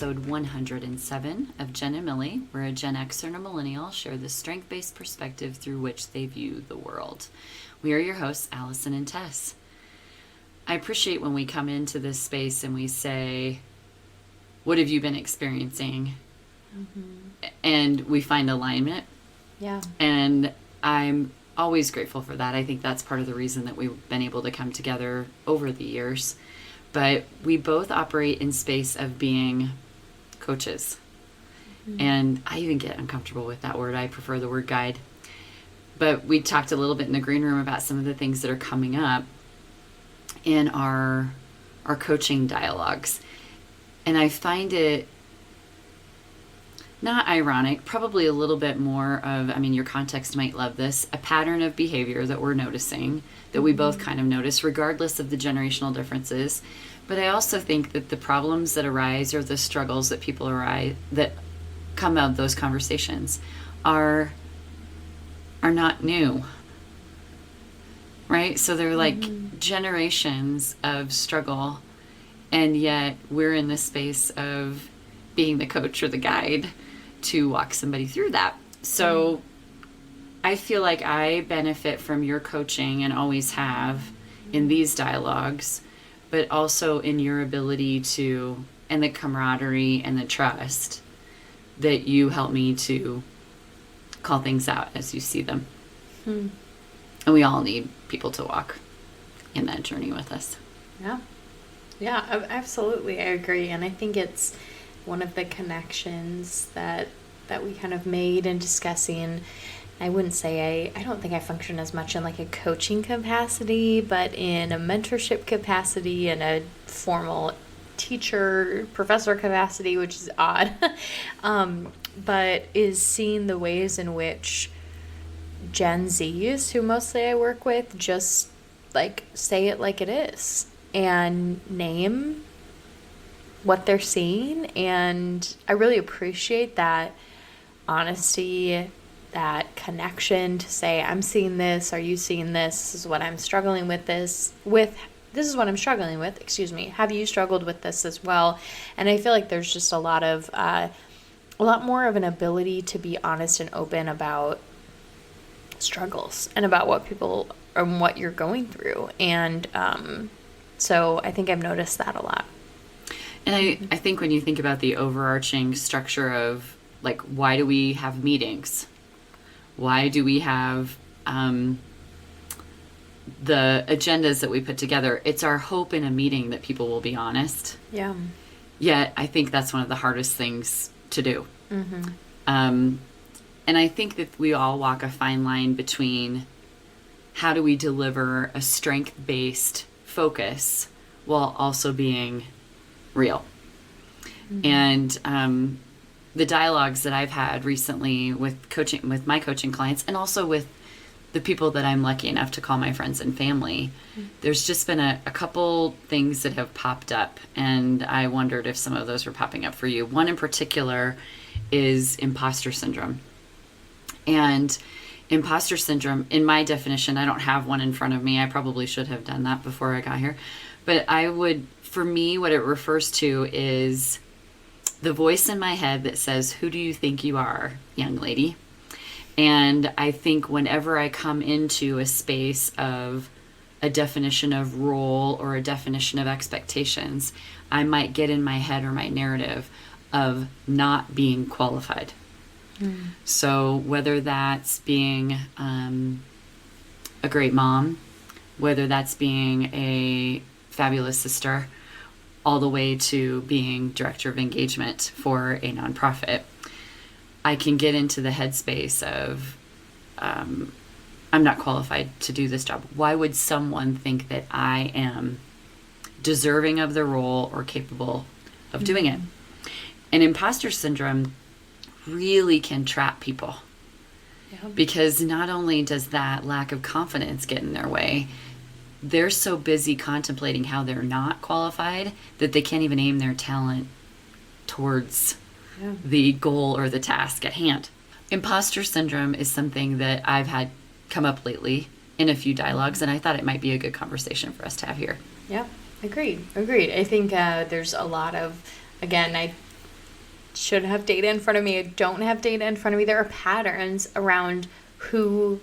episode 107 of Genn and Millie, where a Gen Xer and a millennial share the strength-based perspective through which they view the world. We are your hosts, Allison and Tess. I appreciate when we come into this space and we say, what have you been experiencing? Mm-hmm. And we find alignment. Yeah. And I'm always grateful for that. I think that's part of the reason that we've been able to come together over the years. But we both operate in space of being coaches. Mm-hmm. And I even get uncomfortable with that word. I prefer the word guide. But we talked a little bit in the green room about some of the things that are coming up in our coaching dialogues. And I find it not ironic, probably a little bit more of, your context might love this, a pattern of behavior that we're noticing, that we both kind of notice, regardless of the generational differences. But I also think that the problems that arise or the struggles that people arise, that come out of those conversations are not new, right? So they're like generations of struggle, and yet we're in this space of being the coach or the guide to walk somebody through that. So I feel like I benefit from your coaching and always have in these dialogues, but also in your ability to, and the camaraderie and the trust that you help me to call things out as you see them. And we all need people to walk in that journey with us. Yeah, absolutely. I agree. And I think it's one of the connections that we kind of made in discussing. I wouldn't say I don't think I function as much in like a coaching capacity, but in a mentorship capacity and a formal teacher, professor capacity, which is odd. But is seeing the ways in which Gen Zs, who mostly I work with, just like say it like it is and name what they're seeing. And I really appreciate that honesty, that connection to say, I'm seeing this, are you seeing this? This is what I'm struggling with this is what I'm struggling with, have you struggled with this as well? And I feel like there's just a lot more of an ability to be honest and open about struggles and about what you're going through. And so I think I've noticed that a lot. And I think when you think about the overarching structure of, like, why do we have meetings? Why do we have the agendas that we put together? It's our hope in a meeting that people will be honest. Yeah. Yet I think that's one of the hardest things to do. Mm-hmm. And I think that we all walk a fine line between how do we deliver a strength-based focus while also being real. Mm-hmm. And the dialogues that I've had recently with my coaching clients, and also with the people that I'm lucky enough to call my friends and family, there's just been a couple things that have popped up, and I wondered if some of those were popping up for you. One in particular is imposter syndrome. And imposter syndrome, in my definition, I don't have one in front of me. I probably should have done that before I got here. But for me, what it refers to is the voice in my head that says, who do you think you are, young lady? And I think whenever I come into a space of a definition of role or a definition of expectations, I might get in my head or my narrative of not being qualified. So whether that's being a great mom, whether that's being a fabulous sister, all the way to being director of engagement for a nonprofit, I can get into the headspace of I'm not qualified to do this job. Why would someone think that I am deserving of the role or capable of doing it? And imposter syndrome really can trap people. Yeah. Because not only does that lack of confidence get in their way, they're so busy contemplating how they're not qualified that they can't even aim their talent towards the goal or the task at hand. Imposter syndrome is something that I've had come up lately in a few dialogues, and I thought it might be a good conversation for us to have here. Yeah, agreed. I think there's a lot of, again, should have data in front of me. I don't have data in front of me. There are patterns around who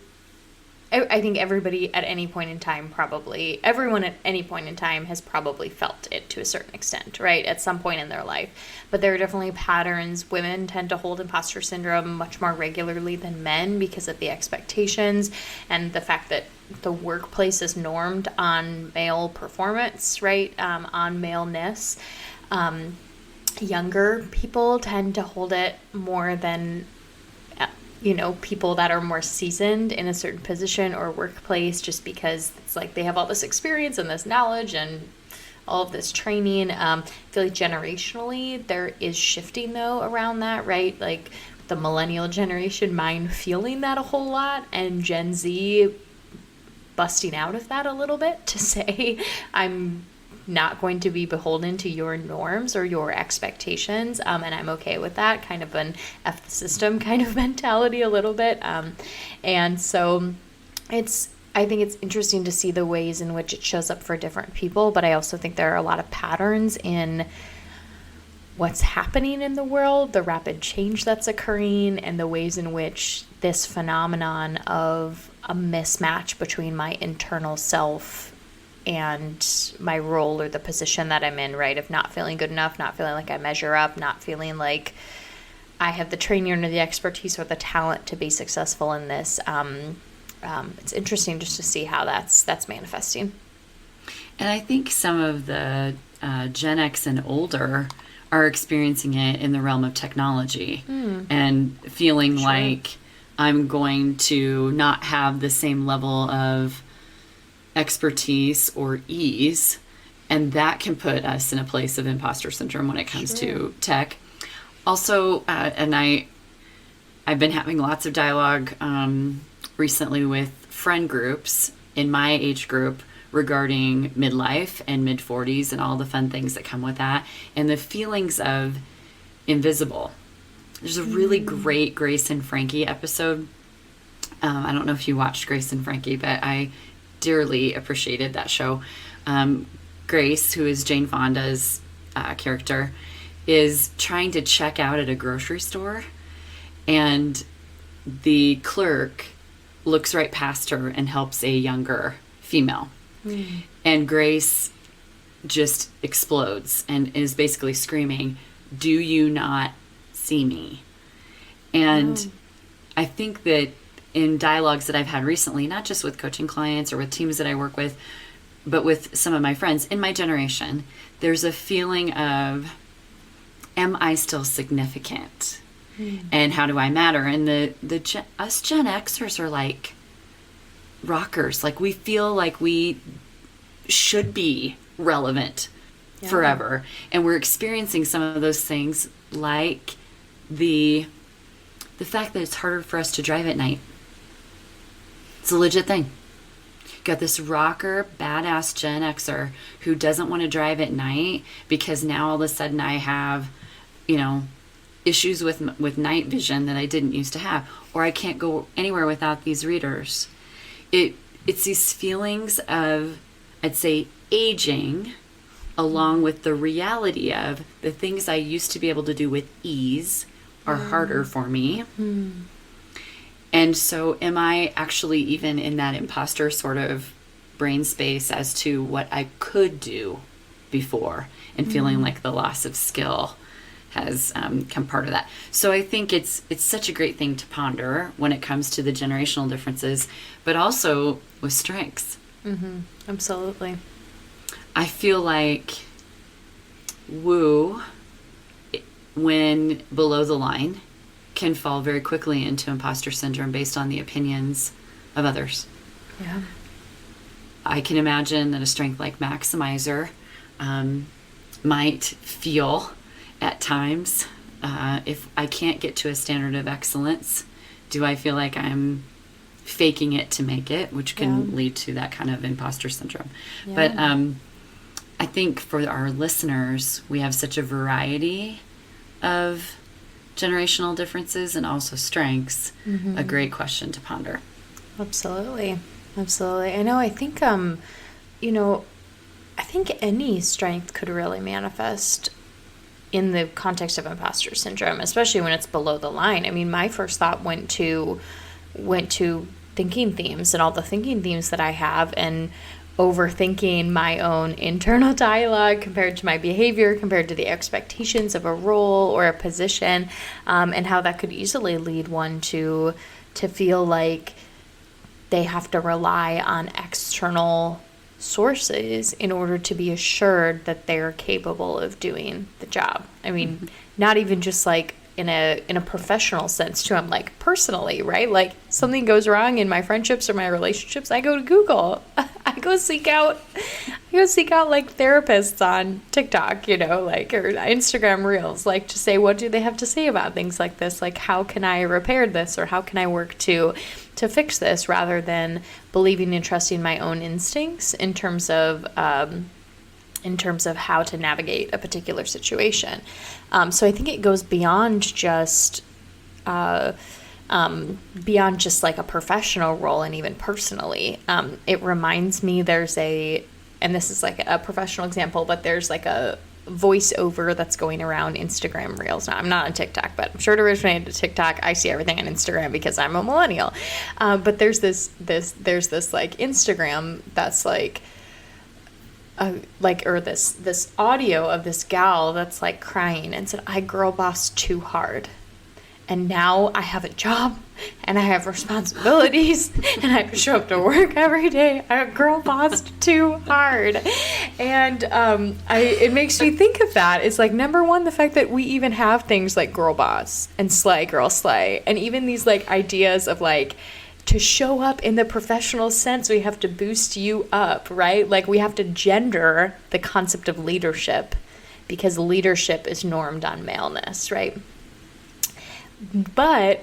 I think everybody at any point in time everyone at any point in time has probably felt it to a certain extent, right? At some point in their life. But there are definitely patterns. Women tend to hold imposter syndrome much more regularly than men because of the expectations and the fact that the workplace is normed on male performance, right? On maleness. Younger people tend to hold it more than people that are more seasoned in a certain position or workplace, just because it's like they have all this experience and this knowledge and all of this training. I feel like generationally there is shifting though around that, right? Like the millennial generation mind feeling that a whole lot, and Gen Z busting out of that a little bit to say, I'm not going to be beholden to your norms or your expectations, and I'm okay with that, kind of an F the system kind of mentality a little bit. And so I think it's interesting to see the ways in which it shows up for different people, but I also think there are a lot of patterns in what's happening in the world, the rapid change that's occurring, and the ways in which this phenomenon of a mismatch between my internal self and my role or the position that I'm in, right? Of not feeling good enough, not feeling like I measure up, not feeling like I have the training or the expertise or the talent to be successful in this. It's interesting just to see how that's manifesting. And I think some of the Gen X and older are experiencing it in the realm of technology and feeling like I'm going to not have the same level of expertise or ease, and that can put us in a place of imposter syndrome when it comes to tech. Also, and I've been having lots of dialogue recently with friend groups in my age group regarding midlife and mid-40s and all the fun things that come with that, and the feelings of invisible. There's a really great Grace and Frankie episode. I don't know if you watched Grace and Frankie, but I dearly appreciated that show. Grace, who is Jane Fonda's character, is trying to check out at a grocery store, and the clerk looks right past her and helps a younger female. And Grace just explodes and is basically screaming, "Do you not see me?" And I think that in dialogues that I've had recently, not just with coaching clients or with teams that I work with, but with some of my friends in my generation, there's a feeling of, am I still significant? And how do I matter? And us Gen Xers are like rockers. Like, we feel like we should be relevant forever. And we're experiencing some of those things, like the fact that it's harder for us to drive at night. It's a legit thing. Got this rocker, badass Gen Xer who doesn't want to drive at night because now all of a sudden I have, issues with night vision that I didn't used to have, or I can't go anywhere without these readers. It's these feelings of, I'd say, aging, along with the reality of the things I used to be able to do with ease are harder for me. And so am I actually even in that imposter sort of brain space as to what I could do before, and feeling like the loss of skill has come part of that. So I think it's such a great thing to ponder when it comes to the generational differences, but also with strengths. Absolutely. I feel like woo, when below the line, can fall very quickly into imposter syndrome based on the opinions of others. Yeah. I can imagine that a strength like maximizer might feel at times, if I can't get to a standard of excellence, do I feel like I'm faking it to make it, which can lead to that kind of imposter syndrome. But I think for our listeners, we have such a variety of generational differences and also strengths. A great question to ponder. Absolutely. I know. I think I think any strength could really manifest in the context of imposter syndrome, especially when it's below the line. I mean, my first thought went to thinking themes and all the thinking themes that I have, and overthinking my own internal dialogue compared to my behavior, compared to the expectations of a role or a position, and how that could easily lead one to feel like they have to rely on external sources in order to be assured that they're capable of doing the job. I mean, not even just like in a professional sense too. I'm like personally, right? Like something goes wrong in my friendships or my relationships, I go to Google. I go seek out like therapists on TikTok, like, or Instagram Reels, like to say, what do they have to say about things like this? Like, how can I repair this, or how can I work to fix this, rather than believing and trusting my own instincts in terms of how to navigate a particular situation. So I think it goes beyond just like a professional role, and even personally. It reminds me, and this is like a professional example, but there's like a voiceover that's going around Instagram Reels. Now, I'm not on TikTok, but I'm sure it originated to TikTok. I see everything on Instagram because I'm a millennial. But there's this like Instagram that's like this audio of this gal that's like crying and said, I girl bossed too hard. And now I have a job and I have responsibilities and I have to show up to work every day. I girl bossed too hard. And it makes me think of that. It's like, number one, the fact that we even have things like girl boss and slay, girl slay. And even these like ideas of like, to show up in the professional sense, we have to boost you up, right? Like we have to gender the concept of leadership because leadership is normed on maleness, right? But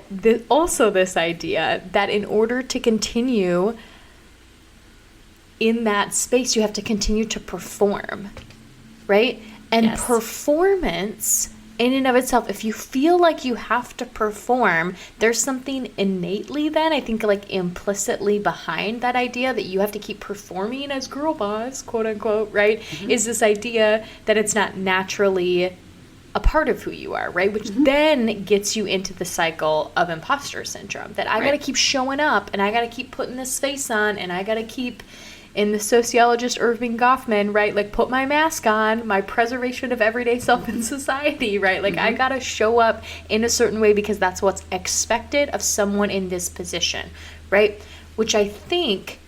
also this idea that in order to continue in that space, you have to continue to perform, right? And yes. Performance in and of itself, if you feel like you have to perform, there's something innately then, I think, like implicitly behind that idea that you have to keep performing as girl boss, quote unquote, right? Mm-hmm. Is this idea that it's not naturally a part of who you are, right? Which then gets you into the cycle of imposter syndrome, that I got to keep showing up and I got to keep putting this face on and I got to keep, in the sociologist Irving Goffman, right? Like put my mask on, my preservation of everyday self in society, right? Like I got to show up in a certain way because that's what's expected of someone in this position, right? Which I think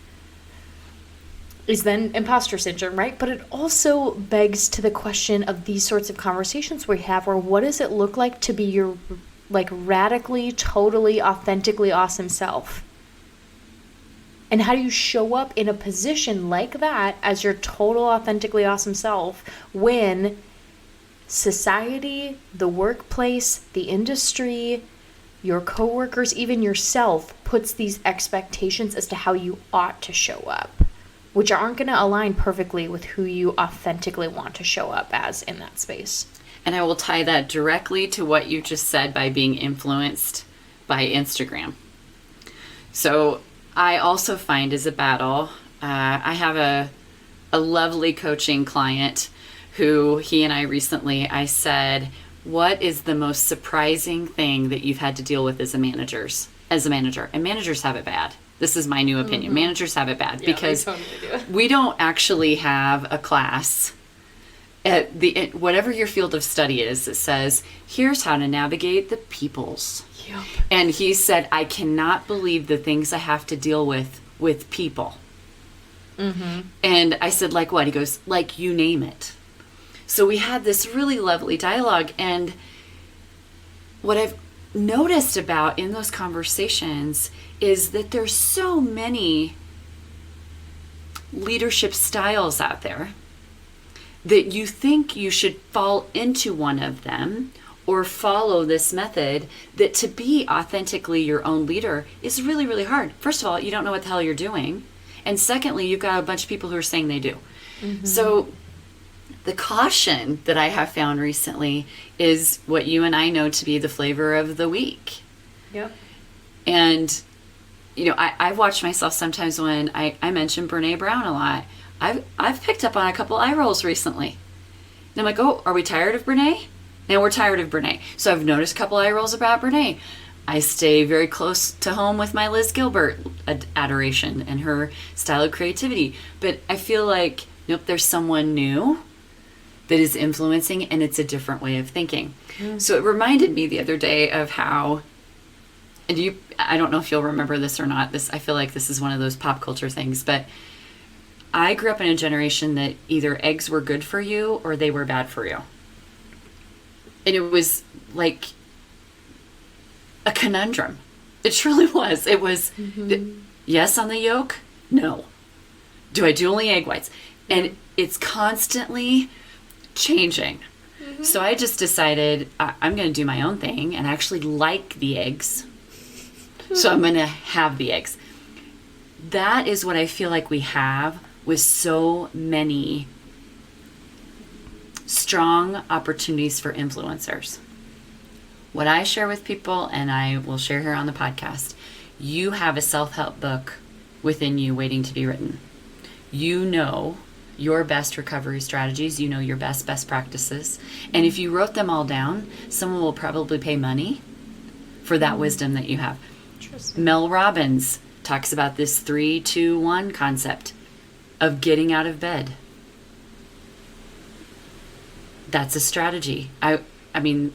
is then imposter syndrome, right? But it also begs to the question of these sorts of conversations we have, where what does it look like to be your like radically, totally, authentically awesome self? And how do you show up in a position like that as your total, authentically awesome self when society, the workplace, the industry, your coworkers, even yourself puts these expectations as to how you ought to show up, which aren't going to align perfectly with who you authentically want to show up as in that space. And I will tie that directly to what you just said by being influenced by Instagram. So I also find as a battle, I have a lovely coaching client who he and I recently, I said, what is the most surprising thing that you've had to deal with as a manager? And managers have it bad. This is my new opinion. Mm-hmm. Managers have it bad because we don't actually have a class at whatever your field of study is that says, here's how to navigate the peoples. Yep. And he said, I cannot believe the things I have to deal with people. Mm-hmm. And I said, like what? He goes, like you name it. So we had this really lovely dialogue. And what I've noticed about in those conversations is that there's so many leadership styles out there that you think you should fall into one of them or follow this method, that to be authentically your own leader is really, really hard. First of all, you don't know what the hell you're doing. And secondly, you've got a bunch of people who are saying they do. Mm-hmm. So the caution that I have found recently is what you and I know to be the flavor of the week. Yep. And, I watch myself sometimes when I mention Brene Brown a lot. I've picked up on a couple eye rolls recently. And I'm like, oh, are we tired of Brene? And we're tired of Brene. So I've noticed a couple eye rolls about Brene. I stay very close to home with my Liz Gilbert adoration and her style of creativity. But I feel like, nope, there's someone new that is influencing, and it's a different way of thinking. So it reminded me the other day of how, and I don't know if you'll remember this or not. I feel like this is one of those pop culture things, but I grew up in a generation that either eggs were good for you or they were bad for you. And it was like a conundrum. It truly was. It was yes on the yolk, no. Do I do only egg whites? And it's constantly changing. So I just decided I'm going to do my own thing and actually like the eggs. So I'm going to have the eggs. That is what I feel like we have with so many strong opportunities for influencers. What I share with people, and I will share here on the podcast, you have a self-help book within you waiting to be written. You know your best recovery strategies, you know your best practices. And if you wrote them all down, someone will probably pay money for that wisdom that you have. Mel Robbins talks about this 3-2-1 concept of getting out of bed. That's a strategy. I mean,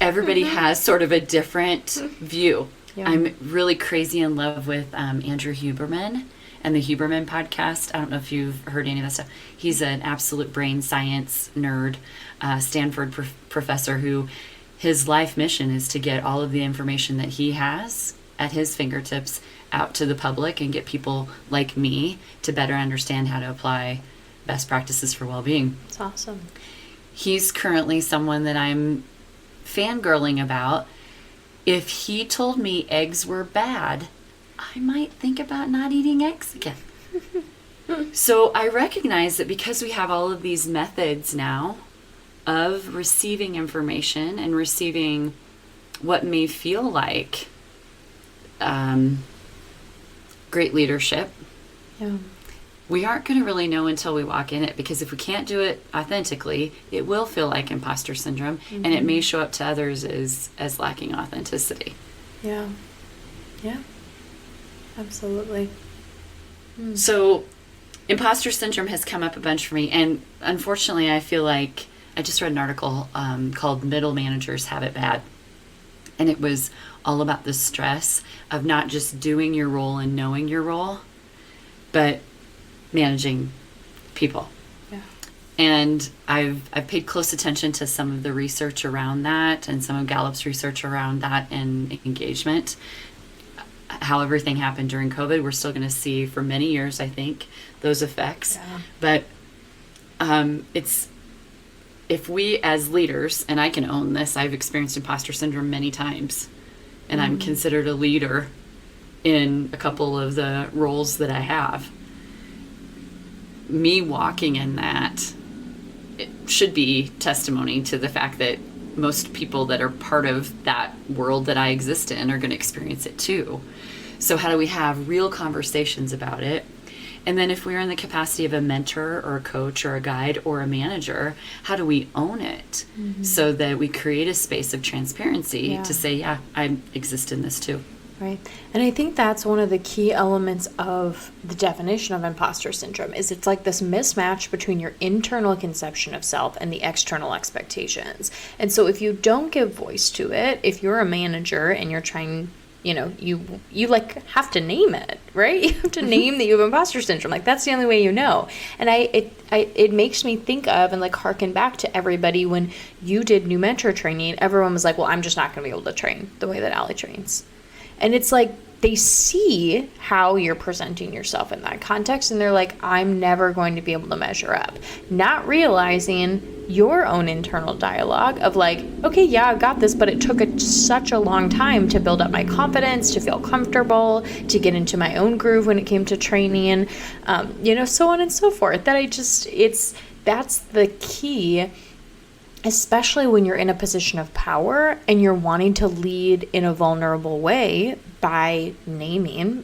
everybody has sort of a different view. Yeah. I'm really crazy in love with Andrew Huberman and the Huberman podcast. I don't know if you've heard any of that stuff. He's an absolute brain science nerd, Stanford professor who his life mission is to get all of the information that he has at his fingertips out to the public and get people like me to better understand how to apply best practices for well-being. That's awesome. He's currently someone that I'm fangirling about. If he told me eggs were bad, I might think about not eating eggs again. So I recognize that because we have all of these methods now of receiving information and receiving what may feel like great leadership, we aren't going to really know until we walk in it, because if we can't do it authentically, it will feel like imposter syndrome, and it may show up to others as lacking authenticity. Yeah, absolutely. So imposter syndrome has come up a bunch for me, and unfortunately I feel like I just read an article called Middle Managers Have It Bad, and it was all about the stress of not just doing your role and knowing your role, but managing people. Yeah. And I've paid close attention to some of the research around that and some of Gallup's research around that and engagement. How everything happened during COVID, we're still going to see for many years, I think, those effects. Yeah. But it's, if we as leaders, and I can own this, I've experienced imposter syndrome many times, and I'm considered a leader in a couple of the roles that I have. Me walking in that, it should be testimony to the fact that most people that are part of that world that I exist in are going to experience it too. So how do we have real conversations about it? And then if we're in the capacity of a mentor or a coach or a guide or a manager, how do we own it so that we create a space of transparency to say, yeah, I exist in this too. Right. And I think that's one of the key elements of the definition of imposter syndrome is it's like this mismatch between your internal conception of self and the external expectations. And so if you don't give voice to it, if you're a manager and you're trying, you like have to name it, right? You have to name that you have imposter syndrome. Like that's the only way you know. And it makes me think of and like harken back to everybody when you did new mentor training. Everyone was like, well, I'm just not going to be able to train the way that Allie trains. And it's like they see how you're presenting yourself in that context, and they're like, I'm never going to be able to measure up. Not realizing your own internal dialogue of like, okay, yeah, I've got this, but it took such a long time to build up my confidence, to feel comfortable, to get into my own groove when it came to training, so on and so forth. That's the key. Especially when you're in a position of power and you're wanting to lead in a vulnerable way by naming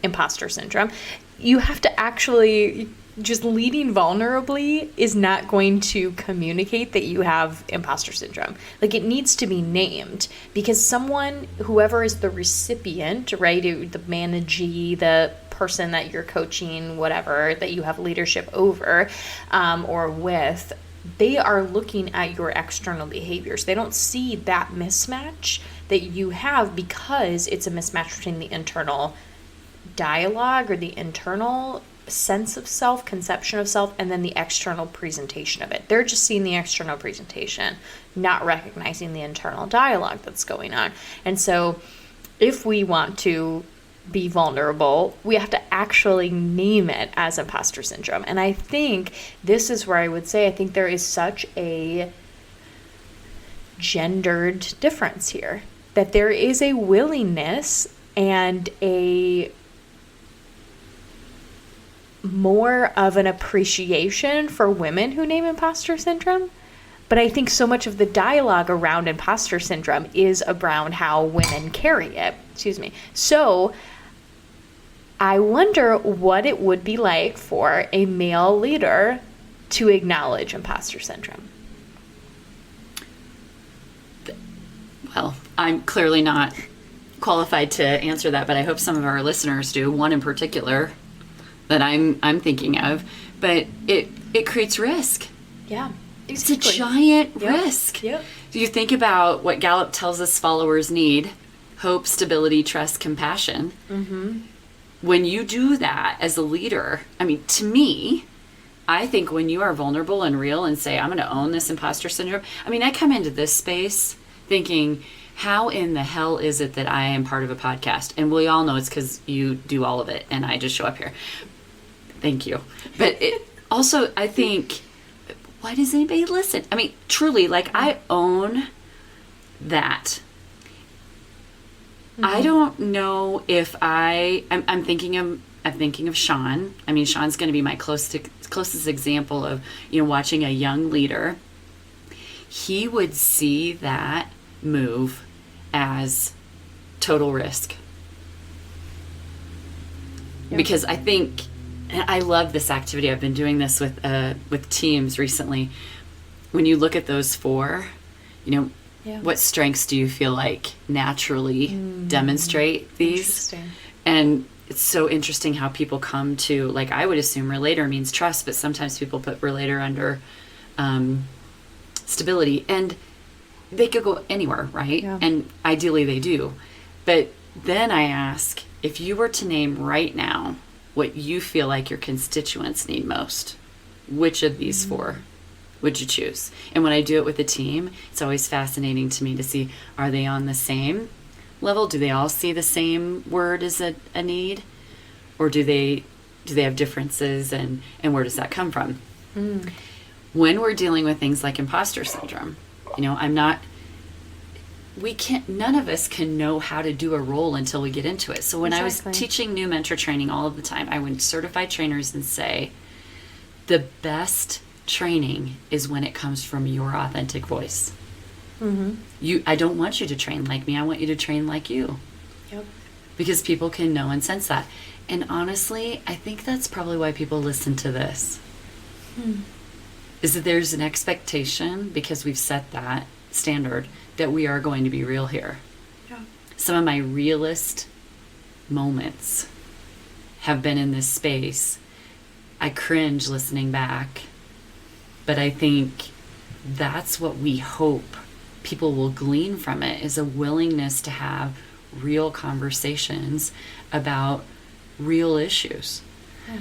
imposter syndrome, you have to actually just leading vulnerably is not going to communicate that you have imposter syndrome. Like, it needs to be named, because someone, whoever is the recipient, right, the managee, the person that you're coaching, whatever, that you have leadership over or with, they are looking at your external behaviors. They don't see that mismatch that you have, because it's a mismatch between the internal dialogue or the internal sense of self, conception of self, and then the external presentation of it. They're just seeing the external presentation, not recognizing the internal dialogue that's going on. And so if we want to be vulnerable, we have to actually name it as imposter syndrome. And I think this is where I would say, I think there is such a gendered difference here, that there is a willingness and a more of an appreciation for women who name imposter syndrome. But I think so much of the dialogue around imposter syndrome is around how women carry it. So I wonder what it would be like for a male leader to acknowledge imposter syndrome. Well, I'm clearly not qualified to answer that, but I hope some of our listeners do. One in particular that I'm thinking of, but it creates risk. Yeah, exactly. It's a giant risk. Yep. You think about what Gallup tells us followers need: hope, stability, trust, compassion. Mm-hmm. When you do that as a leader, I mean, to me, I think when you are vulnerable and real and say, I'm going to own this imposter syndrome. I mean, I come into this space thinking, how in the hell is it that I am part of a podcast? And we all know it's because you do all of it and I just show up here. Thank you. But it also, I think, why does anybody listen? I mean, truly, like, I own that. Mm-hmm. I don't know if I'm thinking of Sean. I mean, Sean's going to be my closest example of, watching a young leader. He would see that move as total risk. Yep. Because I think, and I love this activity. I've been doing this with teams recently. When you look at those four, what strengths do you feel like naturally demonstrate these? And it's so interesting how people come to, like, I would assume relator means trust, but sometimes people put relator under stability, and they could go anywhere, right? Yeah. And ideally they do. But then I ask, if you were to name right now what you feel like your constituents need most, which of these four would you choose? And when I do it with a team, it's always fascinating to me to see, are they on the same level? Do they all see the same word as a need? Or do they have differences, and where does that come from? When we're dealing with things like imposter syndrome, none of us can know how to do a role until we get into it. So when I was teaching new mentor training all of the time, I would certify trainers and say, the best training is when it comes from your authentic voice. Mm-hmm. I don't want you to train like me. I want you to train like you. Yep. Because people can know and sense that. And honestly, I think that's probably why people listen to this. Is that there's an expectation, because we've set that standard, that we are going to be real here. Yeah. Some of my realest moments have been in this space. I cringe listening back, but I think that's what we hope people will glean from it, is a willingness to have real conversations about real issues. Yeah.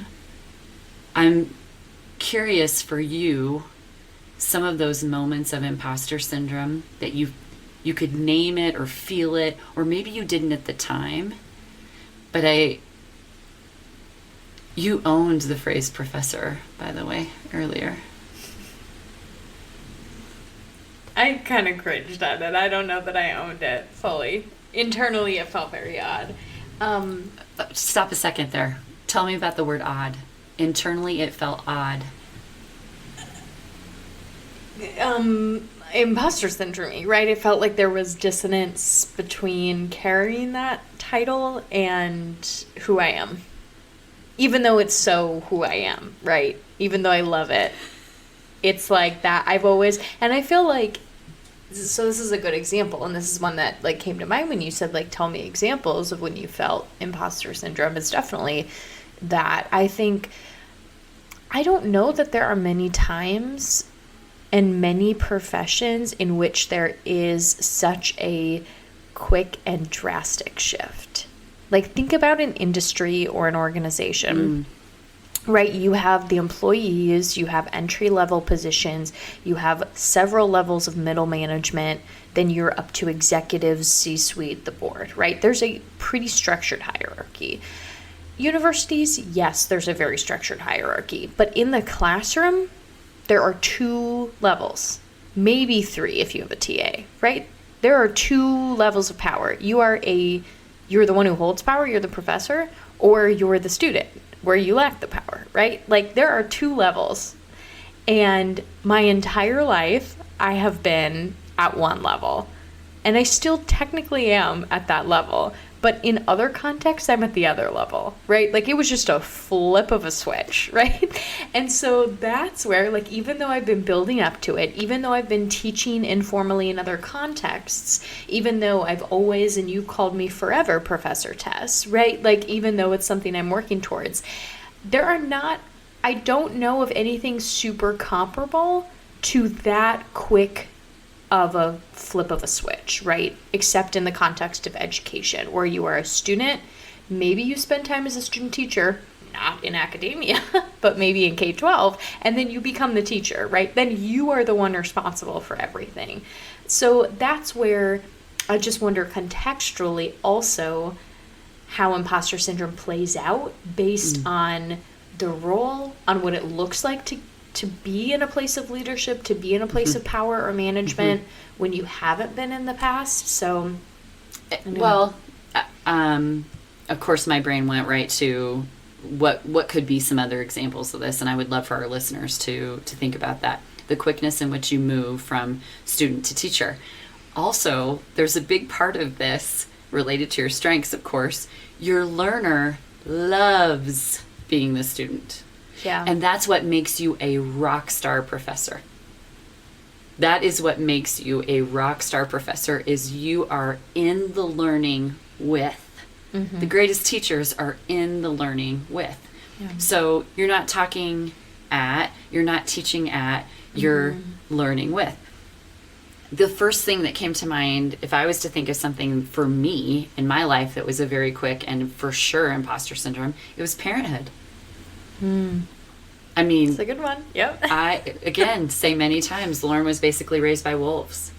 I'm curious for you, some of those moments of imposter syndrome that you could name it or feel it, or maybe you didn't at the time, but you owned the phrase professor, by the way, earlier. I kind of cringed at it. I don't know that I owned it fully. Internally, it felt very odd. Stop a second there. Tell me about the word odd. Internally, it felt odd. Imposter syndrome, right? It felt like there was dissonance between carrying that title and who I am. even though it's so who I am, right? Even though I love it, it's like that. I've always, and I feel like, so this is a good example, and this is one that like came to mind when you said like, tell me examples of when you felt imposter syndrome. It's definitely that. I think, I don't know that there are many times and many professions in which there is such a quick and drastic shift. Like, think about an industry or an organization, right? You have the employees, you have entry-level positions, you have several levels of middle management, then you're up to executives, C-suite, the board, right? There's a pretty structured hierarchy. Universities, yes, there's a very structured hierarchy, but in the classroom, there are 2 levels, maybe 3 if you have a TA, right? There are 2 levels of power. You're the one who holds power, you're the professor, or you're the student where you lack the power, right? Like, there are 2 levels. And my entire life, I have been at one level. And I still technically am at that level. But in other contexts, I'm at the other level, right? Like, it was just a flip of a switch, right? And so that's where, like, even though I've been building up to it, even though I've been teaching informally in other contexts, even though I've always, and you called me forever Professor Tess, right? Like, even though it's something I'm working towards, I don't know of anything super comparable to that quick of a flip of a switch, right? Except in the context of education, where you are a student, maybe you spend time as a student teacher, not in academia, but maybe in K-12, and then you become the teacher, right? Then you are the one responsible for everything. So that's where I just wonder contextually also how imposter syndrome plays out based on the role, on what it looks like to be in a place of leadership, to be in a place of power or management when you haven't been in the past. So, well, of course, my brain went right to what could be some other examples of this, and I would love for our listeners to think about that. The quickness in which you move from student to teacher. Also, there's a big part of this related to your strengths, of course. Your learner loves being the student. yeah. And that's what makes you a rock star professor. That is what makes you a rock star professor, is you are in the learning with. The greatest teachers are in the learning with. Yeah. So you're not talking at, you're not teaching at, you're learning with. The first thing that came to mind, if I was to think of something for me in my life that was a very quick and for sure imposter syndrome, it was parenthood. I mean, It's a good one. Yep. I, again, say many times, Lauren was basically raised by wolves.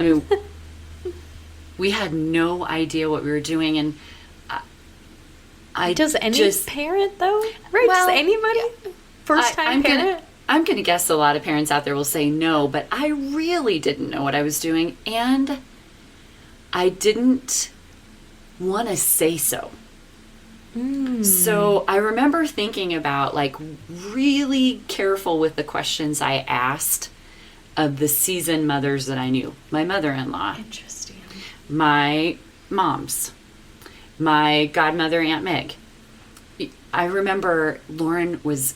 I mean, we had no idea what we were doing, and Does any parent, though? Right, well, does anybody? First-time parent? I'm going to guess a lot of parents out there will say no, but I really didn't know what I was doing, and I didn't want to say so. So I remember thinking about, like, really careful with the questions I asked of the seasoned mothers that I knew. My mother-in-law. Interesting. My moms. My godmother, Aunt Meg. I remember Lauren was...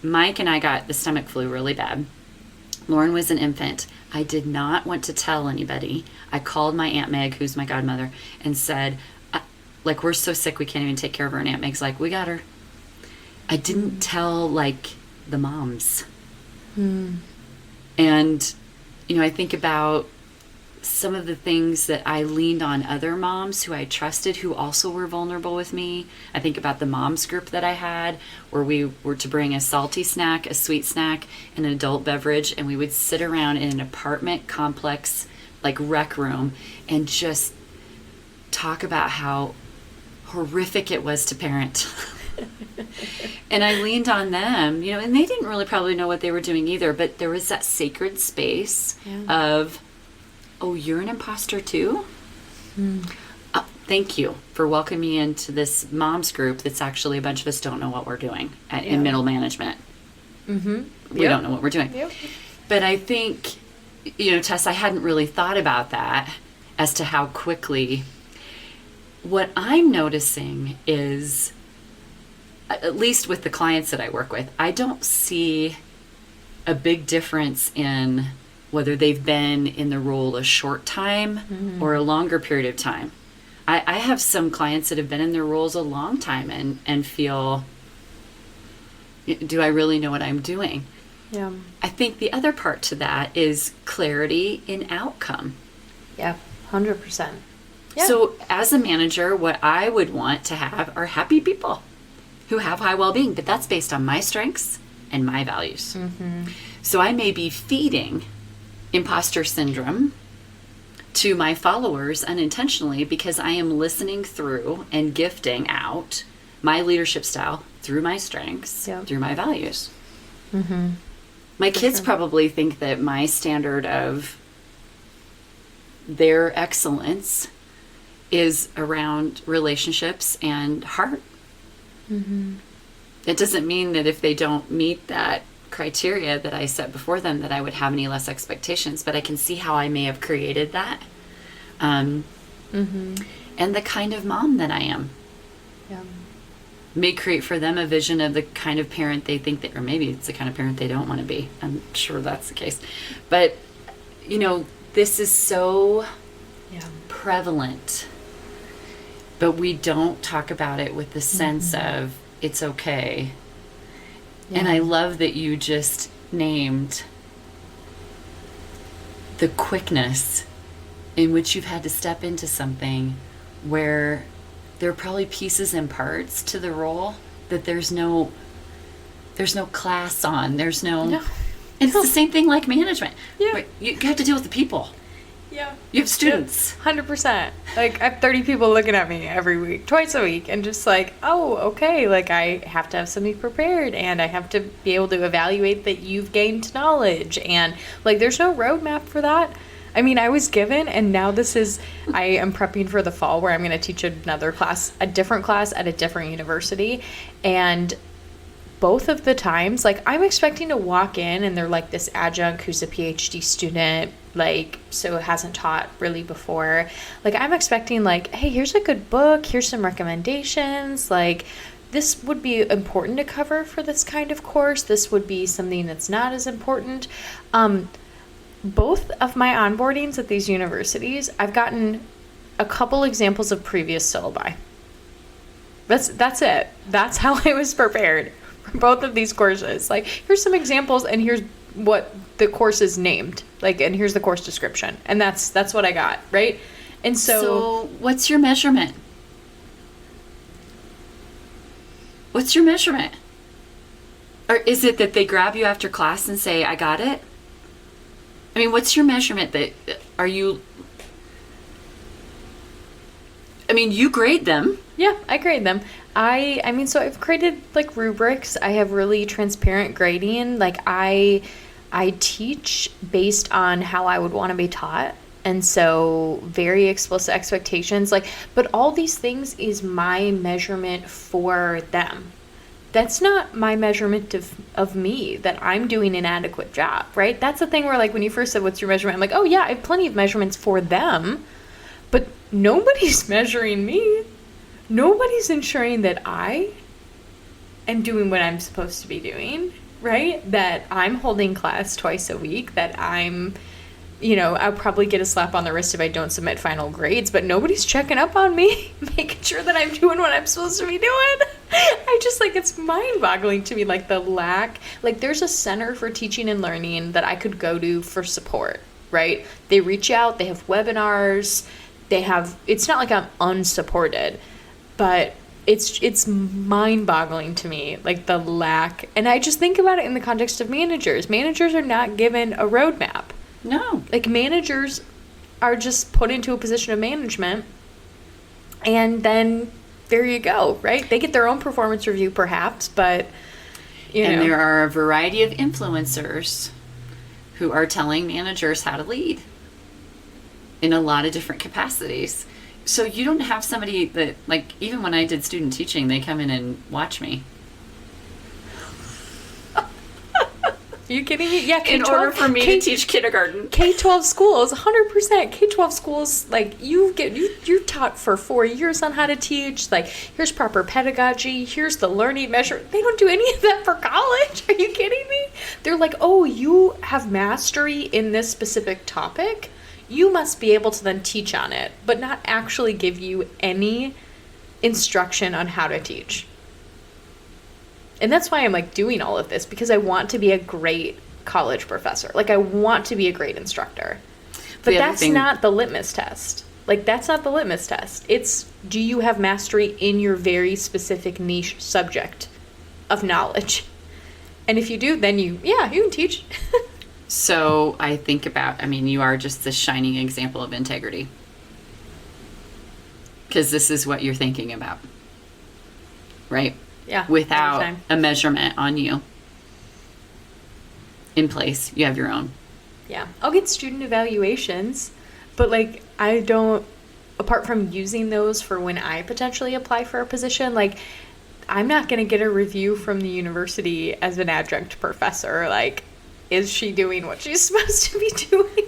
Mike and I got the stomach flu really bad. Lauren was an infant. I did not want to tell anybody. I called my Aunt Meg, who's my godmother, and said... like, we're so sick we can't even take care of her. And Aunt Meg's like, we got her. I didn't tell, like, the moms. And, you know, I think about some of the things that I leaned on other moms who I trusted who also were vulnerable with me. I think about the moms group that I had where we were to bring a salty snack, a sweet snack, and an adult beverage. And we would sit around in an apartment complex, like rec room, and just talk about how horrific it was to parent. And I leaned on them, you know, and they didn't really probably know what they were doing either, but there was that sacred space of, oh, you're an imposter too? Thank you for welcoming me into this moms group that's actually a bunch of us don't know what we're doing in middle management. We don't know what we're doing. But I think, you know, Tess, I hadn't really thought about that as to how quickly what I'm noticing is, at least with the clients that I work with, I don't see a big difference in whether they've been in the role a short time or a longer period of time. I have some clients that have been in their roles a long time and feel, do I really know what I'm doing? Yeah. I think the other part to that is clarity in outcome. Yeah, 100%. Yeah. So as a manager, what I would want to have are happy people who have high well-being, but that's based on my strengths and my values. So I may be feeding imposter syndrome to my followers unintentionally because I am listening through and gifting out my leadership style through my strengths, through my values. My kids probably think that my standard of their excellence is around relationships and heart. It doesn't mean that if they don't meet that criteria that I set before them that I would have any less expectations, but I can see how I may have created that. And the kind of mom that I am may create for them a vision of the kind of parent they think that, or maybe it's the kind of parent they don't want to be. I'm sure that's the case. But, this is so prevalent, but we don't talk about it with the sense of it's okay. And I love that you just named the quickness in which you've had to step into something where there are probably pieces and parts to the role that there's no class on. There's no. It's the same thing like management. Yeah. You have to deal with the people. Yeah. You have students. 100%. Like, I have 30 people looking at me every week, twice a week, and just like, oh, okay, like, I have to have something prepared, and I have to be able to evaluate that you've gained knowledge, and, like, there's no roadmap for that. I mean, I was given, and now I am prepping for the fall where I'm going to teach another class, a different class at a different university, and both of the times, like, I'm expecting to walk in and they're like this adjunct who's a PhD student, like, so hasn't taught really before. Like, I'm expecting, like, hey, here's a good book, here's some recommendations, like, this would be important to cover for this kind of course, this would be something that's not as important. Both of my onboardings at these universities, I've gotten a couple examples of previous syllabi. That's it. That's how I was prepared for both of these courses. Like, here's some examples, and here's what the course is named. Like, and here's the course description. And that's what I got, right? And so what's your measurement? What's your measurement? Or is it that they grab you after class and say, I got it? I mean, what's your measurement? You grade them. Yeah, I grade them. I mean, so I've created, like, rubrics. I have really transparent grading. Like, I teach based on how I would want to be taught. And so very explicit expectations. Like, but all these things is my measurement for them. That's not my measurement of me, that I'm doing an adequate job, right? That's the thing where, like, when you first said, what's your measurement? I'm like, oh, yeah, I have plenty of measurements for them, but nobody's measuring me. Nobody's ensuring that I am doing what I'm supposed to be doing, right? That I'm holding class twice a week, that I'm, I'll probably get a slap on the wrist if I don't submit final grades, but nobody's checking up on me, making sure that I'm doing what I'm supposed to be doing. I just, like, it's mind-boggling to me, like, the lack. Like, there's a center for teaching and learning that I could go to for support, right? They reach out, they have webinars, it's not like I'm unsupported, but it's mind-boggling to me, like, the lack. And I just think about it in the context of managers. Managers are not given a roadmap. No. Like, managers are just put into a position of management, and then there you go, right? They get their own performance review, perhaps, but, And there are a variety of influencers who are telling managers how to lead in a lot of different capacities. So you don't have somebody that, like, even when I did student teaching, they come in and watch me. Are you kidding me? Yeah, K-12. In order for me to teach kindergarten. K-12 schools, 100%. K-12 schools, like, you're taught for 4 years on how to teach. Like, here's proper pedagogy. Here's the learning measure. They don't do any of that for college. Are you kidding me? They're like, oh, you have mastery in this specific topic. You must be able to then teach on it, but not actually give you any instruction on how to teach. And that's why I'm like doing all of this, because I want to be a great college professor. Like, I want to be a great instructor. But that's not the litmus test. Like, that's not the litmus test. It's, do you have mastery in your very specific niche subject of knowledge? And if you do, then you can teach. So I think about, you are just the shining example of integrity. Because this is what you're thinking about. Right? Yeah. Without a measurement on you in place. You have your own. Yeah. I'll get student evaluations, but like, I don't, apart from using those for when I potentially apply for a position, like, I'm not going to get a review from the university as an adjunct professor. Like, is she doing what she's supposed to be doing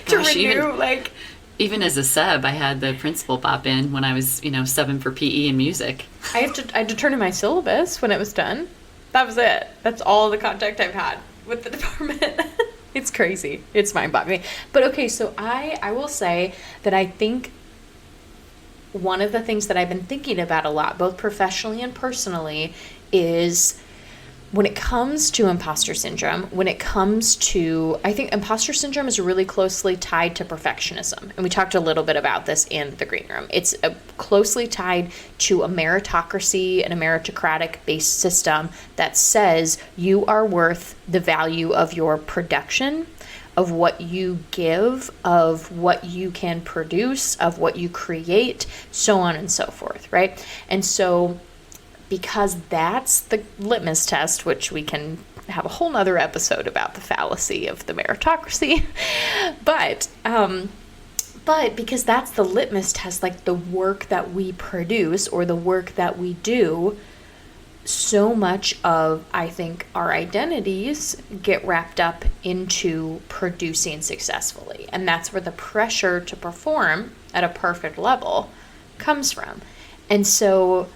to renew? Even as a sub, I had the principal pop in when I was, subbing for PE and music. I had to turn in my syllabus when it was done. That was it. That's all the contact I've had with the department. It's crazy. It's mind-boggling. But okay, so I will say that I think one of the things that I've been thinking about a lot, both professionally and personally, is when it comes to imposter syndrome, I think imposter syndrome is really closely tied to perfectionism. And we talked a little bit about this in the green room. It's closely tied to a meritocracy and a meritocratic-based system that says you are worth the value of your production, of what you give, of what you can produce, of what you create, so on and so forth, right? And so, because that's the litmus test, which we can have a whole nother episode about the fallacy of the meritocracy, but because that's the litmus test, like the work that we produce or the work that we do, so much of, I think, our identities get wrapped up into producing successfully. And that's where the pressure to perform at a perfect level comes from. And so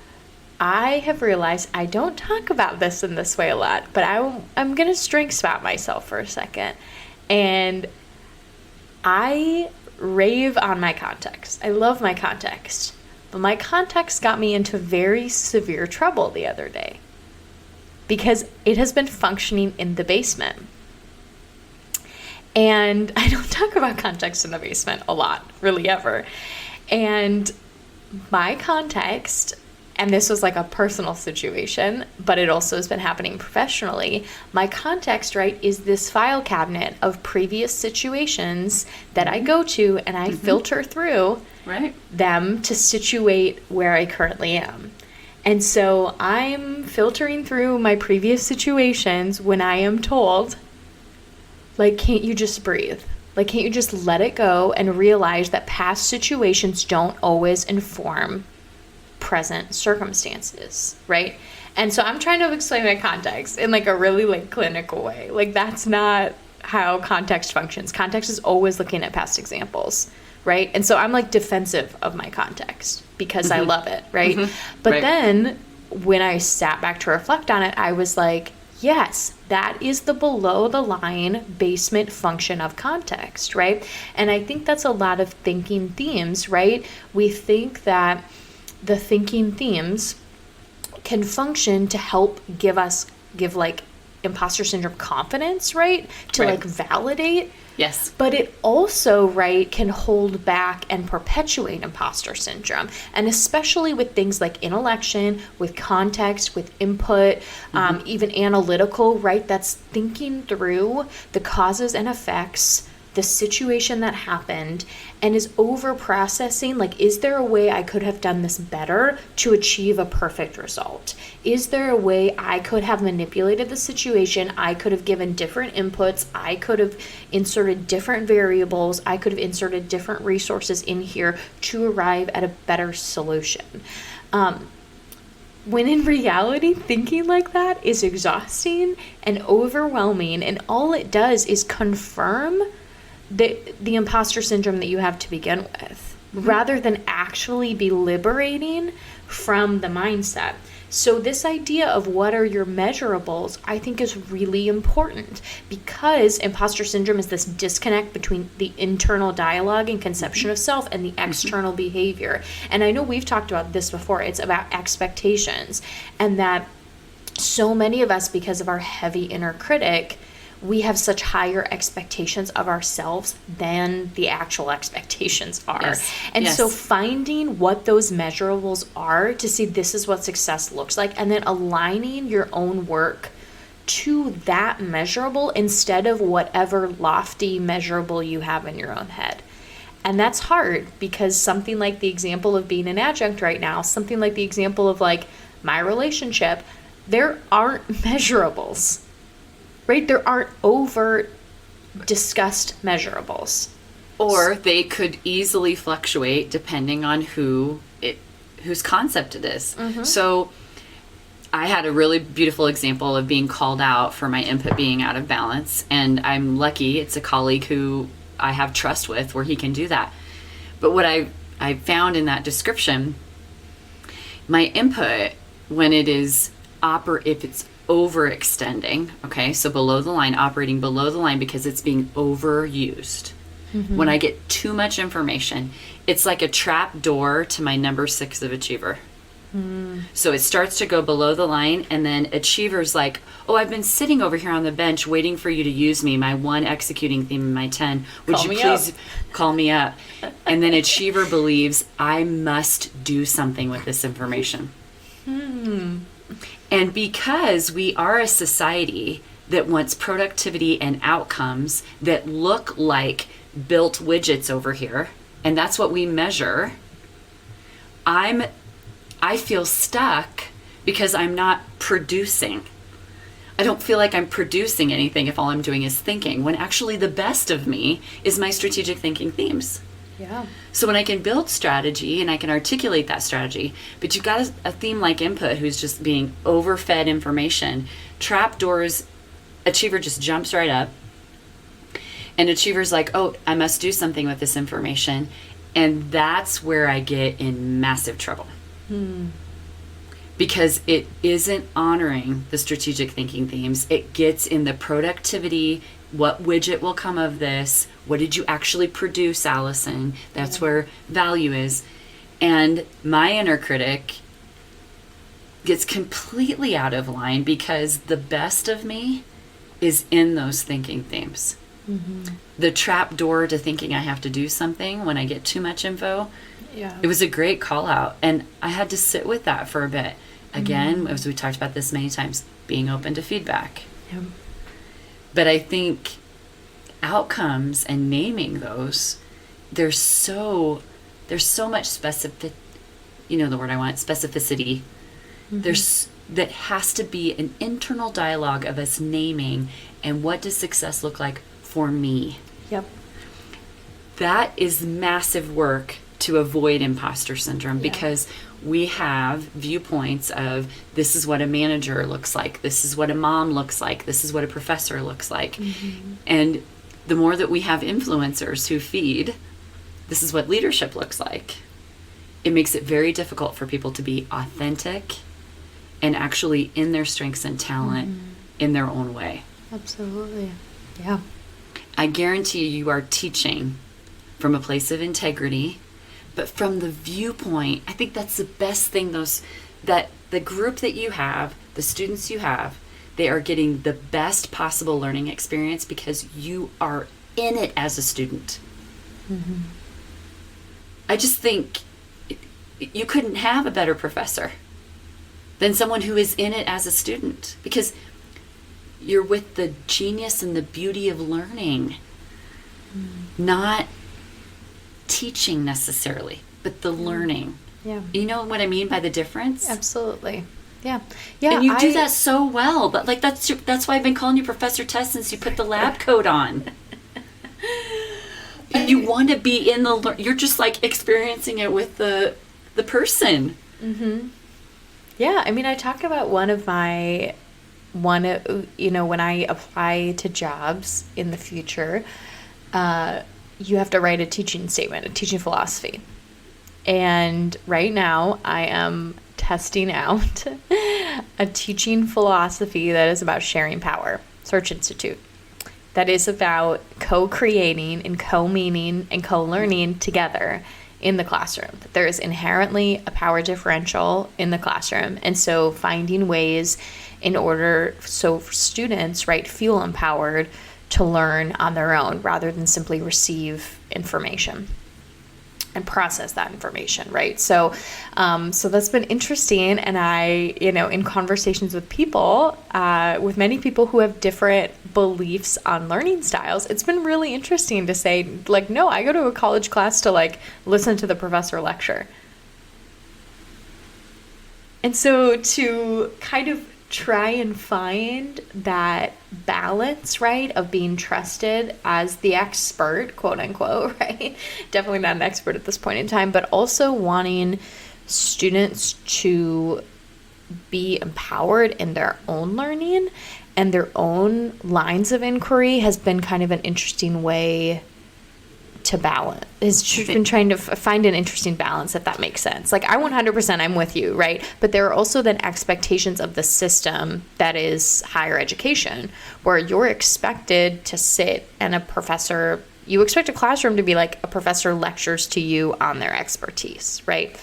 I have realized I don't talk about this in this way a lot, but I'm going to strength spot myself for a second. And I rave on my context. I love my context. But my context got me into very severe trouble the other day because it has been functioning in the basement. And I don't talk about context in the basement a lot, really ever. And my context, and this was like a personal situation, but it also has been happening professionally. My context, right, is this file cabinet of previous situations that I go to and I filter through them to situate where I currently am. And so I'm filtering through my previous situations when I am told, like, can't you just breathe? Like, can't you just let it go and realize that past situations don't always inform present circumstances, right? And so I'm trying to explain my context in like a really like clinical way. Like, that's not how context functions. Context is always looking at past examples, right? And so I'm like defensive of my context because I love it, right? But then when I sat back to reflect on it, I was like, yes, that is the below the line basement function of context, right? And I think that's a lot of thinking themes, right? We think that the thinking themes can function to help give like imposter syndrome confidence, right? To like validate. Yes. But it also, right, can hold back and perpetuate imposter syndrome. And especially with things like intellection, with context, with input, even analytical, right? That's thinking through the causes and effects, the situation that happened, and is over processing, like, is there a way I could have done this better to achieve a perfect result? Is there a way I could have manipulated the situation? I could have given different inputs. I could have inserted different variables. I could have inserted different resources in here to arrive at a better solution. when in reality, thinking like that is exhausting and overwhelming, and all it does is confirm the imposter syndrome that you have to begin with, rather than actually be liberating from the mindset. So this idea of what are your measurables, I think, is really important, because imposter syndrome is this disconnect between the internal dialogue and conception of self and the external behavior. And I know we've talked about this before. It's about expectations, and that so many of us, because of our heavy inner critic, we have such higher expectations of ourselves than the actual expectations are. Yes. And Yes. so finding what those measurables are to see this is what success looks like, and then aligning your own work to that measurable instead of whatever lofty measurable you have in your own head. And that's hard, because something like the example of being an adjunct right now, something like the example of like my relationship, there aren't measurables. Right? There aren't overt discussed measurables. Or they could easily fluctuate depending on whose concept it is. So I had a really beautiful example of being called out for my input being out of balance, and I'm lucky it's a colleague who I have trust with where he can do that. But what I found in that description, my input, when it is if it's overextending, okay, so below the line, operating below the line because it's being overused. When I get too much information, it's like a trap door to my number 6 of achiever. So it starts to go below the line, and then achiever's like, oh, I've been sitting over here on the bench waiting for you to use me, my 1 executing theme in my 10. Would Call you me please up. call me up? And then achiever believes I must do something with this information. And because we are a society that wants productivity and outcomes that look like built widgets over here, and that's what we measure, I feel stuck because I'm not producing. I don't feel like I'm producing anything if all I'm doing is thinking, when actually the best of me is my strategic thinking themes. Yeah. So when I can build strategy and I can articulate that strategy, but you've got a theme like input who's just being overfed information, trapdoors, achiever just jumps right up, and achiever's like, oh, I must do something with this information. And that's where I get in massive trouble. Because it isn't honoring the strategic thinking themes. It gets in the productivity. What widget will come of this? What did you actually produce, Allison? That's where value is. And my inner critic gets completely out of line because the best of me is in those thinking themes. The trap door to thinking I have to do something when I get too much info. Yeah. It was a great call out. And I had to sit with that for a bit. Again, as we talked about this many times, being open to feedback. Yeah. But I think outcomes and naming those, there's so much specific, you know the word I want, specificity. That has to be an internal dialogue of us naming, and what does success look like for me? Yep. That is massive work to avoid imposter syndrome, because we have viewpoints of this is what a manager looks like, this is what a mom looks like, this is what a professor looks like. And the more that we have influencers who feed, this is what leadership looks like, it makes it very difficult for people to be authentic and actually in their strengths and talent in their own way. Absolutely. Yeah. I guarantee you are teaching from a place of integrity, but from the viewpoint, I think that's the best thing, that the group that you have, the students you have, they are getting the best possible learning experience because you are in it as a student. I just think you couldn't have a better professor than someone who is in it as a student, because you're with the genius and the beauty of learning, not teaching necessarily, but the learning. Yeah. You know what I mean by the difference? Absolutely. Yeah. Yeah. And you do that so well, but like that's why I've been calling you Professor Tess since you put the lab coat on. You want to be in the you're just like experiencing it with the person. Yeah, I mean, I talk about when I apply to jobs in the future, you have to write a teaching statement, a teaching philosophy. And right now, I am testing out a teaching philosophy that is about sharing power, Search Institute, that is about co-creating and co-meaning and co-learning together in the classroom. There is inherently a power differential in the classroom. And so finding ways in order so students, right, feel empowered to learn on their own rather than simply receive information and process that information, right? So that's been interesting. And I, in conversations with people, with many people who have different beliefs on learning styles, it's been really interesting to say, like, no, I go to a college class to, like, listen to the professor lecture. And so to kind of try and find that balance, right, of being trusted as the expert, quote unquote, right? Definitely not an expert at this point in time, but also wanting students to be empowered in their own learning and their own lines of inquiry has been kind of an interesting way to balance. It's been trying to find an interesting balance, if that makes sense. Like, I 100% I'm with you, right? But there are also then expectations of the system that is higher education, where you're expected to sit and you expect a classroom to be like a professor lectures to you on their expertise, right?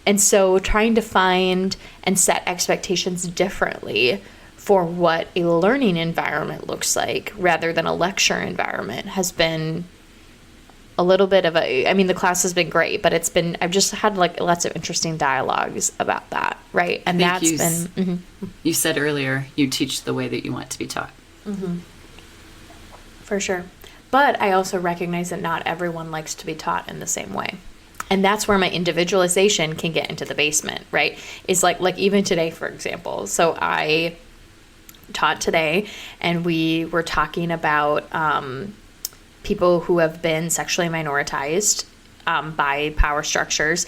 And so trying to find and set expectations differently for what a learning environment looks like rather than a lecture environment has been a little bit of the class has been great, but I've just had, like, lots of interesting dialogues about that, right? And that's been... You said earlier, you teach the way that you want to be taught. Mm-hmm. For sure. But I also recognize that not everyone likes to be taught in the same way. And that's where my individualization can get into the basement, right? It's like even today, for example. So I taught today, and we were talking about... people who have been sexually minoritized by power structures,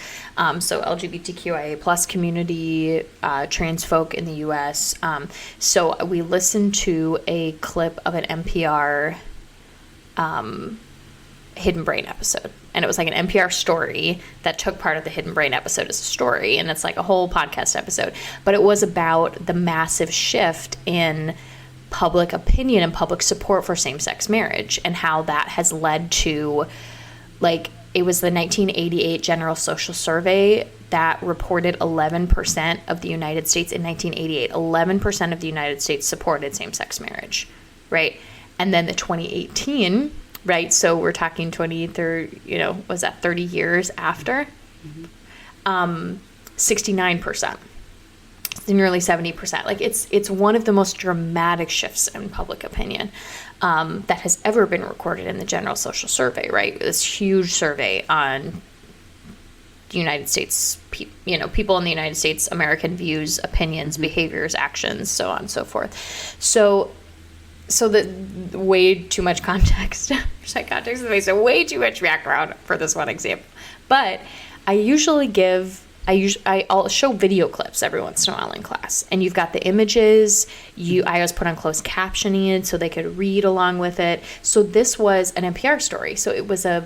so LGBTQIA plus community, trans folk in the U.S. So we listened to a clip of an NPR Hidden Brain episode, and it was like an NPR story that took part of the Hidden Brain episode as a story, and it's like a whole podcast episode, but it was about the massive shift in public opinion and public support for same-sex marriage and how that has led to, like, it was the 1988 General Social Survey that reported 11% of the United States in 1988. 11% of the United States supported same-sex marriage, right? And then the 2018, right? So we're talking 30 years after? 69%. Nearly 70%. Like, it's one of the most dramatic shifts in public opinion that has ever been recorded in the General Social Survey, right? This huge survey on the United States, people in the United States, American views, opinions, behaviors, actions, so on and so forth. So the way too much context, so way too much background for this one example. But I'll show video clips every once in a while in class, and you've got the images. I always put on closed captioning so they could read along with it. So this was an NPR story, so it was a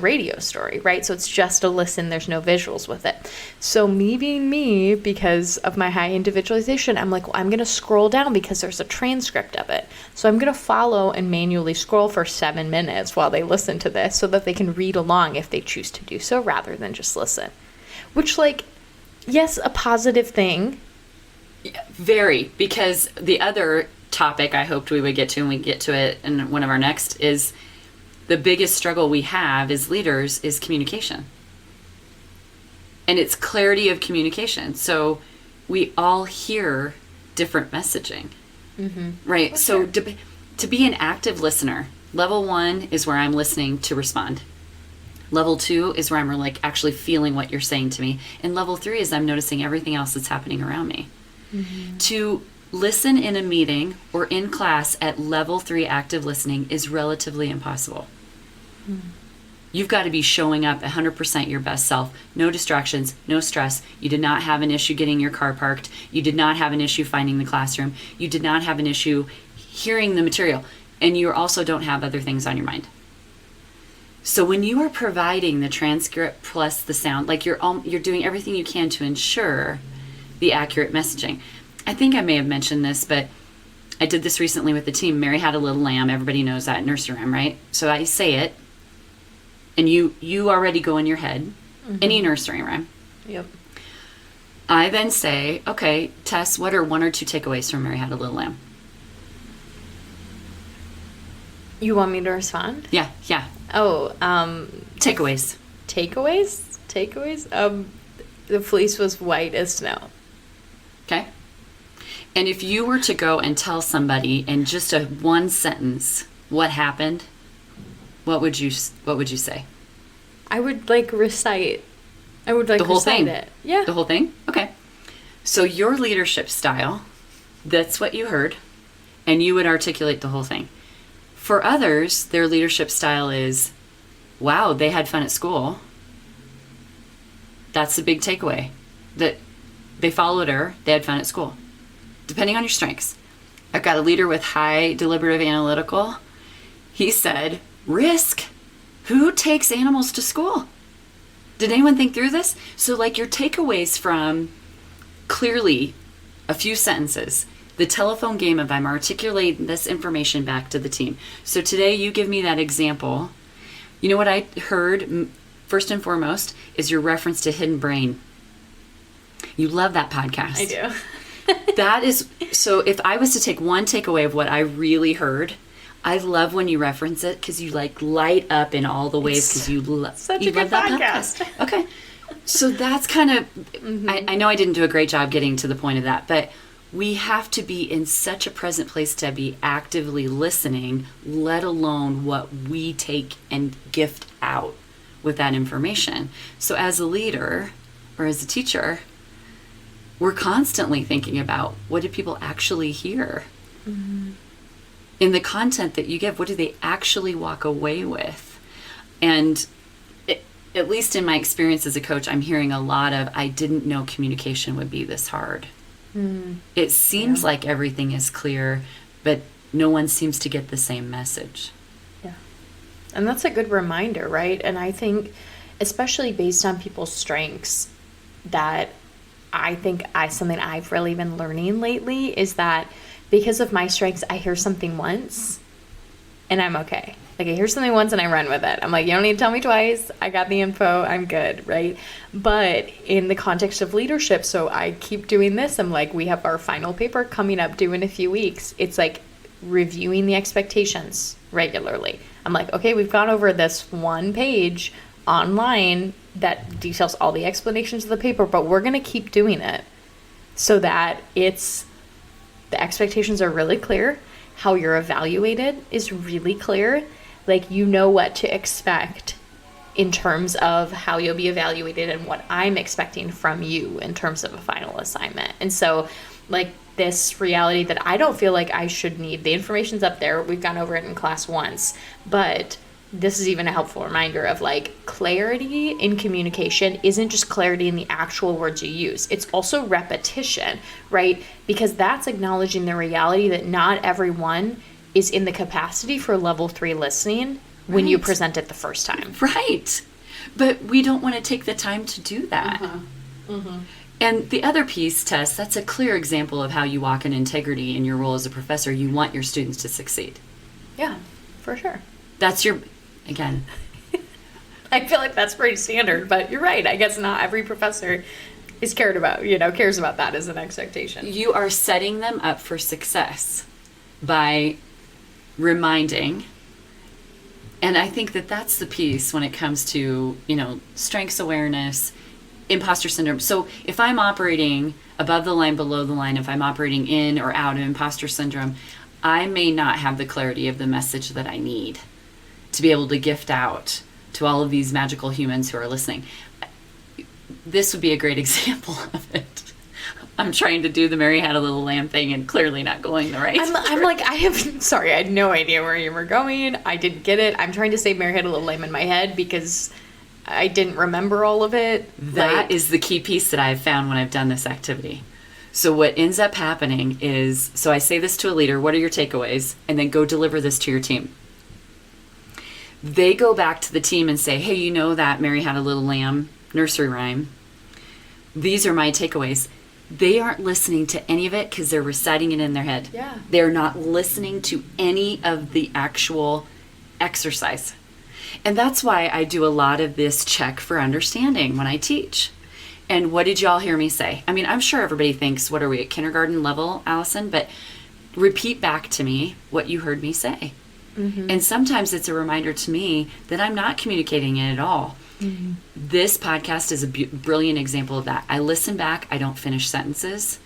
radio story, right? So it's just a listen. There's no visuals with it. So me being me, because of my high individualization, I'm like, well, I'm going to scroll down because there's a transcript of it. So I'm going to follow and manually scroll for 7 minutes while they listen to this so that they can read along if they choose to do so rather than just listen. Which, like, yes, a positive thing. Yeah, very, because the other topic I hoped we would get to, and we get to it in one of our next, is the biggest struggle we have as leaders is communication. And it's clarity of communication. So we all hear different messaging, right? So to be an active listener, level 1 is where I'm listening to respond. Level 2 is where I'm like actually feeling what you're saying to me. And level 3 is I'm noticing everything else that's happening around me. To listen in a meeting or in class at level 3 active listening is relatively impossible. You've got to be showing up 100% your best self. No distractions, no stress. You did not have an issue getting your car parked. You did not have an issue finding the classroom. You did not have an issue hearing the material. And you also don't have other things on your mind. So when you are providing the transcript plus the sound, like you're doing everything you can to ensure the accurate messaging. I think I may have mentioned this, but I did this recently with the team. Mary Had a Little Lamb. Everybody knows that nursery rhyme, right? So I say it, and you already go in your head. Any nursery rhyme. Yep. I then say, okay, Tess, what are 1 or 2 takeaways from Mary Had a Little Lamb? You want me to respond? Yeah. Oh, Takeaways. Takeaways? The fleece was white as snow. Okay. And if you were to go and tell somebody in just a 1 sentence what happened, what would you say? I would recite. I would the whole recite thing. it. Yeah. The whole thing? Okay. So your leadership style, that's what you heard, and you would articulate the whole thing. For others, their leadership style is, wow, they had fun at school. That's the big takeaway. That they followed her, they had fun at school. Depending on your strengths. I've got a leader with high deliberative analytical. He said, risk. Who takes animals to school? Did anyone think through this? So your takeaways from clearly a few sentences, the telephone game of I'm articulating this information back to the team. So today you give me that example. You know what I heard first and foremost is your reference to Hidden Brain. You love that podcast. I do. That is, so if I was to take one takeaway of what I really heard, I love when you reference it because you light up in all the ways because you love such a good podcast. Okay. So that's kind of, I know I didn't do a great job getting to the point of that, but we have to be in such a present place to be actively listening, let alone what we take and gift out with that information. So as a leader or as a teacher, we're constantly thinking about what do people actually hear? In the content that you give, what do they actually walk away with? And at least in my experience as a coach, I'm hearing a lot of, I didn't know communication would be this hard. It seems like everything is clear, but no one seems to get the same message. Yeah. And that's a good reminder, right? And I think, especially based on people's strengths, that I think something I've really been learning lately is that because of my strengths, I hear something once and I'm okay. I hear something once and I run with it. I'm like, you don't need to tell me twice. I got the info. I'm good, right? But in the context of leadership, so I keep doing this. I'm like, we have our final paper coming up due in a few weeks. It's reviewing the expectations regularly. I'm like, okay, we've gone over this 1 page online that details all the explanations of the paper, but we're going to keep doing it so that the expectations are really clear. How you're evaluated is really clear. You know what to expect in terms of how you'll be evaluated and what I'm expecting from you in terms of a final assignment. And so this reality that I don't feel like I should need, the information's up there. We've gone over it in class once, but this is even a helpful reminder of clarity in communication isn't just clarity in the actual words you use. It's also repetition, right? Because that's acknowledging the reality that not everyone is in the capacity for level 3 listening when you present it the first time. Right. But we don't want to take the time to do that. And the other piece, Tess, that's a clear example of how you walk in integrity in your role as a professor. You want your students to succeed. Yeah, for sure. That's again. I feel like that's pretty standard, but you're right. I guess not every professor is cares about that as an expectation. You are setting them up for success by reminding. And I think that that's the piece when it comes to, strengths awareness, imposter syndrome. So if I'm operating above the line, below the line, if I'm operating in or out of imposter syndrome, I may not have the clarity of the message that I need to be able to gift out to all of these magical humans who are listening. This would be a great example of it. I'm trying to do the Mary Had a Little Lamb thing and clearly not going the right. I'm like, sorry, I had no idea where you were going. I didn't get it. I'm trying to say Mary Had a Little Lamb in my head because I didn't remember all of it. That is the key piece that I've found when I've done this activity. So what ends up happening is, so I say this to a leader, what are your takeaways? And then go deliver this to your team. They go back to the team and say, hey, you know that Mary Had a Little Lamb nursery rhyme? These are my takeaways. They aren't listening to any of it because they're reciting it in their head. Yeah. They're not listening to any of the actual exercise. And that's why I do a lot of this check for understanding when I teach. And what did y'all hear me say? I mean, I'm sure everybody thinks, what are we at kindergarten level, Allison? But repeat back to me what you heard me say. Mm-hmm. And sometimes it's a reminder to me that I'm not communicating it at all. Mm-hmm. This podcast is a brilliant example of that. I listen back, I don't finish sentences,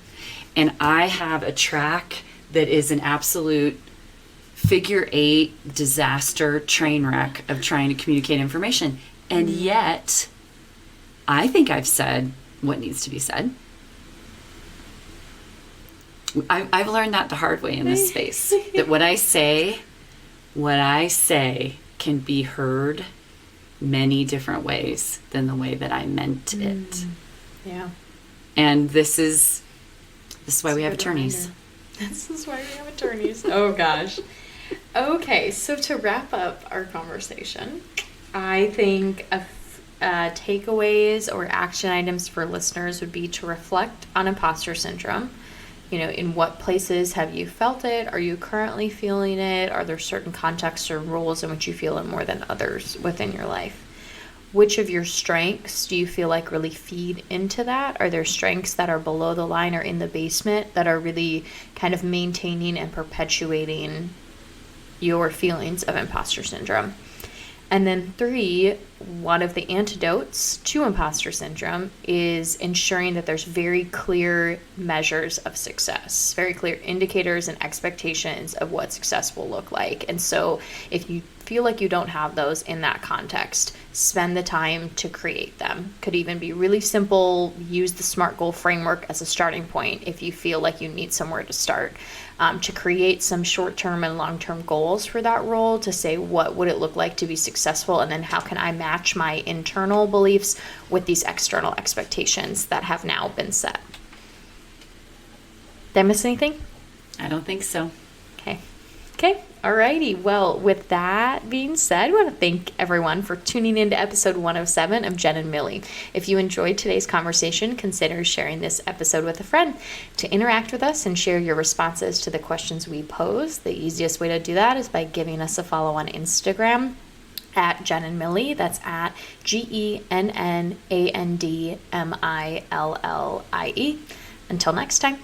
and I have a track that is an absolute figure 8 disaster train wreck of trying to communicate information. And yet, I think I've said what needs to be said. I've learned that the hard way in this space, that what I say can be heard many different ways than the way that I meant it. Yeah. And this is why we have attorneys. This is why we have attorneys. Oh gosh. Okay, so to wrap up our conversation, I think takeaways or action items for listeners would be to reflect on imposter syndrome. You know, in what places have you felt it? Are you currently feeling it? Are there certain contexts or roles in which you feel it more than others within your life? Which of your strengths do you feel like really feed into that? Are there strengths that are below the line or in the basement that are really kind of maintaining and perpetuating your feelings of imposter syndrome? And then 3, one of the antidotes to imposter syndrome is ensuring that there's very clear measures of success, very clear indicators and expectations of what success will look like. And so if you feel like you don't have those in that context, spend the time to create them. Could even be really simple. Use the SMART goal framework as a starting point if you feel like you need somewhere to start. To create some short-term and long-term goals for that role, to say what would it look like to be successful, and then how can I match my internal beliefs with these external expectations that have now been set. Did I miss anything? I don't think so. Okay. Alrighty. Well, with that being said, I want to thank everyone for tuning into episode 107 of Genn and Millie. If you enjoyed today's conversation, consider sharing this episode with a friend. To interact with us and share your responses to the questions we pose, the easiest way to do that is by giving us a follow on Instagram at Genn and Millie. That's at GENNANDMILLIE. Until next time.